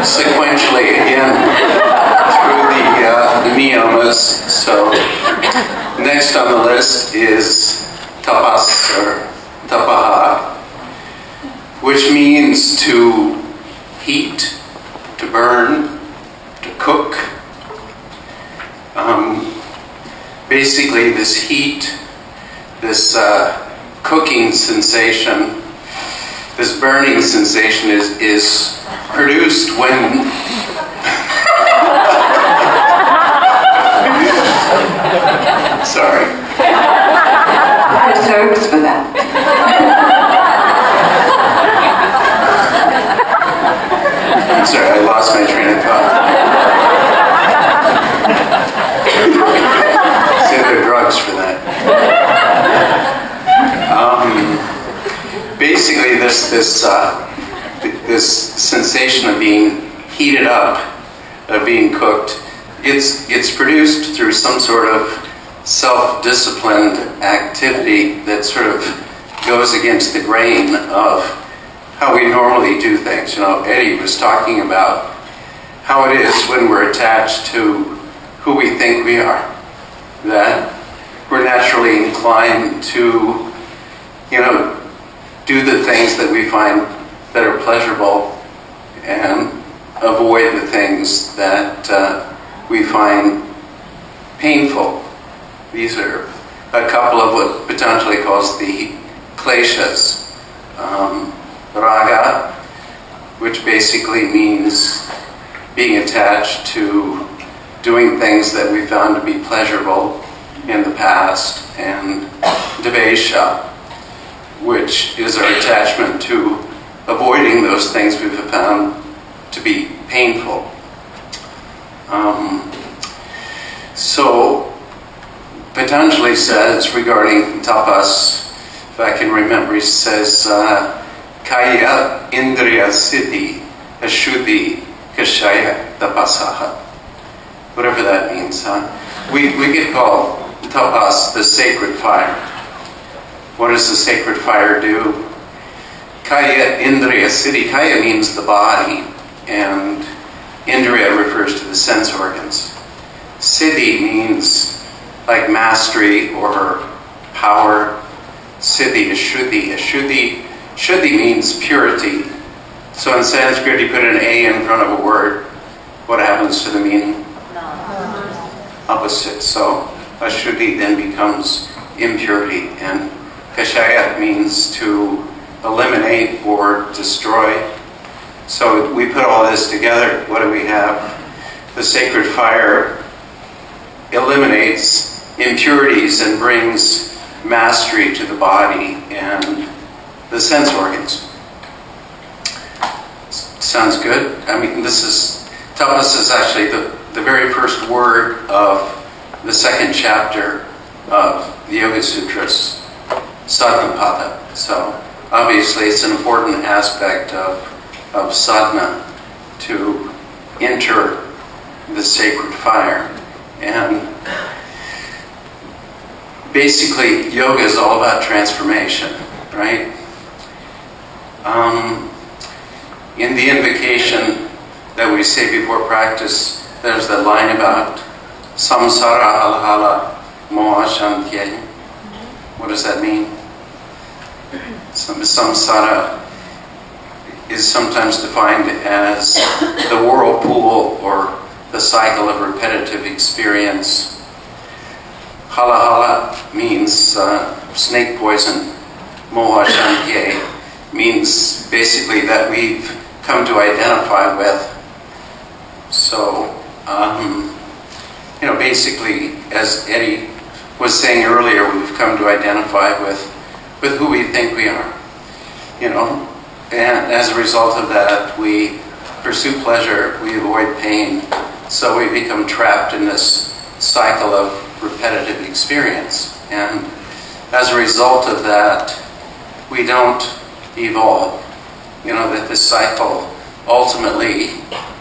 sequentially again through the niyamas. So next on the list is tapas or tapaha, which means to heat, to burn, to cook. Basically this heat, this cooking sensation, this burning sensation is produced when sorry. I have jokes for that. I'm sorry, I lost my train of thought. See, there are drugs for that. Basically, this sensation of being heated up, of being cooked, it's produced through some sort of self-disciplined activity that sort of goes against the grain of how we normally do things. You know, Eddie was talking about how it is when we're attached to who we think we are, that we're naturally inclined to, you know, do the things that we find that are pleasurable and avoid the things that we find painful. These are a couple of what Patanjali calls the kleshas. Raga, which basically means being attached to doing things that we found to be pleasurable in the past, and devesha, which is our attachment to avoiding those things we've found to be painful. So Patanjali says regarding tapas, if I can remember, he says, Kaya indriya siddhi ashuddhi kashaya tapasaha. Whatever that means, huh? We get called tapas, the sacred fire. What does the sacred fire do? Kaya indriya siddhi. Kaya means the body, and indriya refers to the sense organs. Siddhi means like mastery or power. Siddhi is shuddhi. Shuddhi means purity. So in Sanskrit, you put an A in front of a word. What happens to the meaning? Opposite. So ashuddhi then becomes impurity. And kashaya means to eliminate or destroy. So we put all this together. What do we have? The sacred fire eliminates impurities and brings mastery to the body and the sense organs. Sounds good? I mean, tapas is actually the very first word of the second chapter of the Yoga Sutras, sadhana. So obviously it's an important aspect of sadhana to enter the sacred fire. And basically, yoga is all about transformation, right? In the invocation that we say before practice, there's that line about samsara alhala moha shantye. What does that mean? Samsara is sometimes defined as the whirlpool or the cycle of repetitive experience. Hala hala means snake poison. Moha shantye means basically that we've come to identify with. So, basically, as Eddie was saying earlier, we've come to identify with who we think we are. And as a result of that, we pursue pleasure, we avoid pain, so we become trapped in this cycle of repetitive experience. And as a result of that, we don't evolve. That this cycle ultimately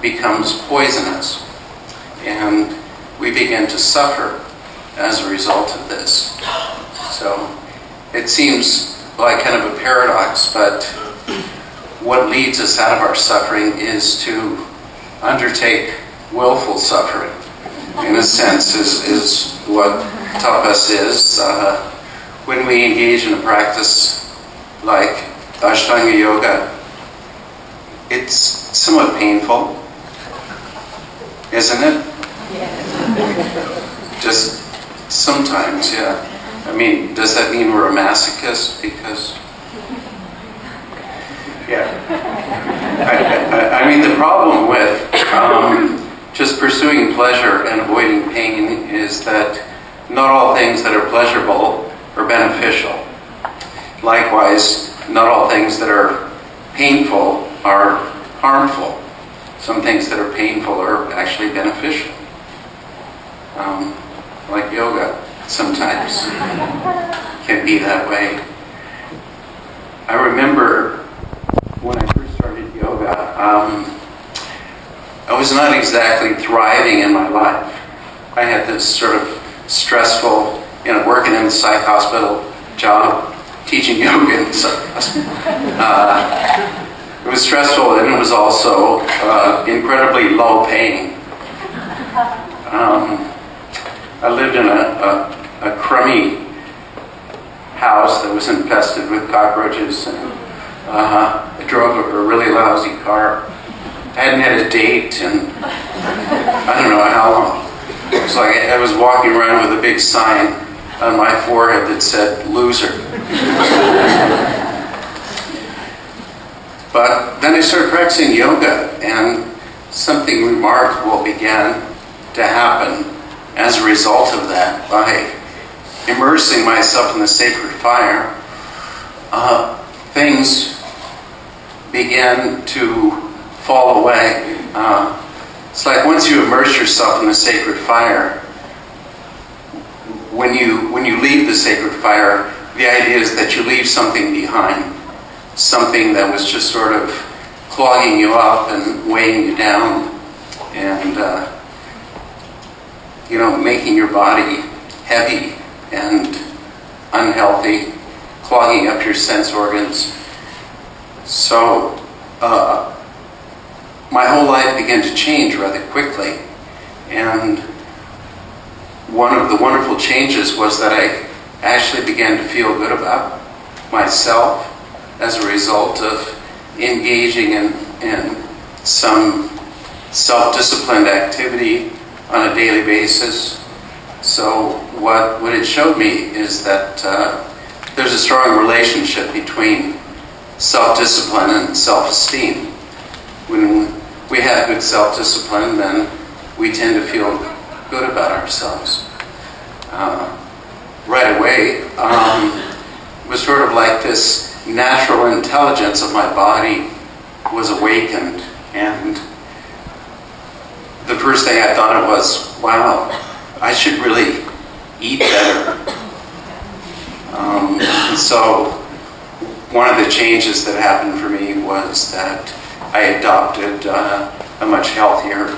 becomes poisonous, and we begin to suffer as a result of this. So it seems like kind of a paradox, but what leads us out of our suffering is to undertake willful suffering. In a sense, is what tapas is. When we engage in a practice like Ashtanga Yoga, it's somewhat painful, isn't it? Yes. Just sometimes, yeah. I mean, does that mean we're a masochist? Because, yeah. I mean, the problem with just pursuing pleasure and avoiding pain is that not all things that are pleasurable are beneficial. Likewise, not all things that are painful are harmful. Some things that are painful are actually beneficial. Like yoga sometimes can be that way. I remember when I first started yoga, I was not exactly thriving in my life. I had this sort of stressful, working in the psych hospital job, teaching yoga in the psych hospital. It was stressful, and it was also incredibly low paying. I lived in a crummy house that was infested with cockroaches, and I drove a really lousy car. I hadn't had a date in I don't know how long. It was like I was walking around with a big sign on my forehead that said "loser." But then I started practicing yoga, and something remarkable began to happen as a result of that. By immersing myself in the sacred fire, things began to fall away. It's like once you immerse yourself in the sacred fire, when you leave the sacred fire, the idea is that you leave something behind, something that was just sort of clogging you up and weighing you down, and making your body heavy and unhealthy, clogging up your sense organs. So my whole life began to change rather quickly, and one of the wonderful changes was that I actually began to feel good about myself as a result of engaging in some self-disciplined activity on a daily basis. So what it showed me is that there's a strong relationship between self-discipline and self-esteem. When we have good self-discipline, then we tend to feel good about ourselves. Right away, it was sort of like this natural intelligence of my body was awakened, and the first thing I thought of was, wow, I should really eat better. And so one of the changes that happened for me was that I adopted a much healthier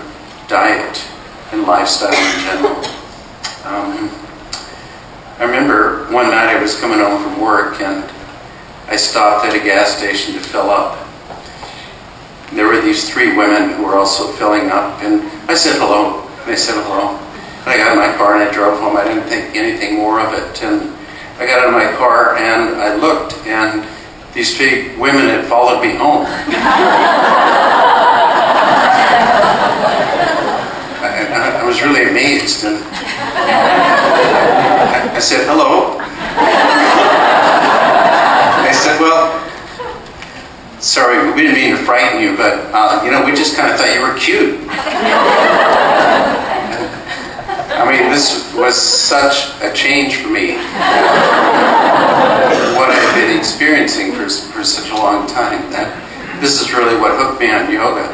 diet and lifestyle in general. I remember one night I was coming home from work, and I stopped at a gas station to fill up. There were these three women who were also filling up, and I said hello. They said hello. And I got in my car and I drove home. I didn't think anything more of it. And I got out of my car and I looked, and these three women had followed me home. I was really amazed, and I said hello. They said, well, sorry, we didn't mean to frighten you, but, we just kind of thought you were cute. I mean, this was such a change for me. What I've been experiencing for such a long time, that this is really what hooked me on yoga.